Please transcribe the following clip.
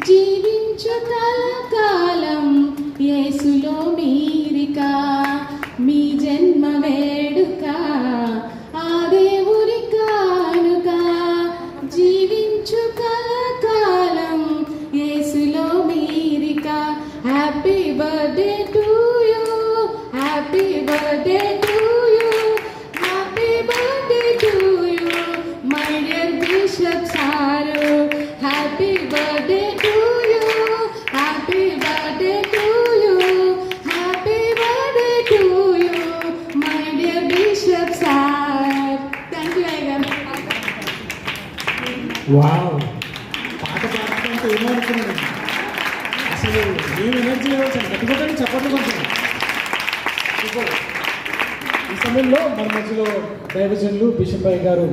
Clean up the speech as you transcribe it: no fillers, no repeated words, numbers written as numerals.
జీవించు కలకాలం యేసులో మీరిక, మీ జన్మ వేడుక ఆ దేవుని కానుక. జీవించు కలకాలం యేసులో మీరిక. Happy birthday to you, happy birthday to you, happy birthday to you my dear bishop sir. Happy birthday to you, happy birthday to you, happy birthday to you my dear bishop sir. Thank you అయ్యగారు. Wow, పాట పాడుతుంటే ఏమనుకున్నాను అసలు, ఏం energy వచ్చాను గట్టిగా చెప్పండి కొంచెం. ఈ సమయంలో మన మధ్యలో దైవజనులు బిషప్ అయ్య గారు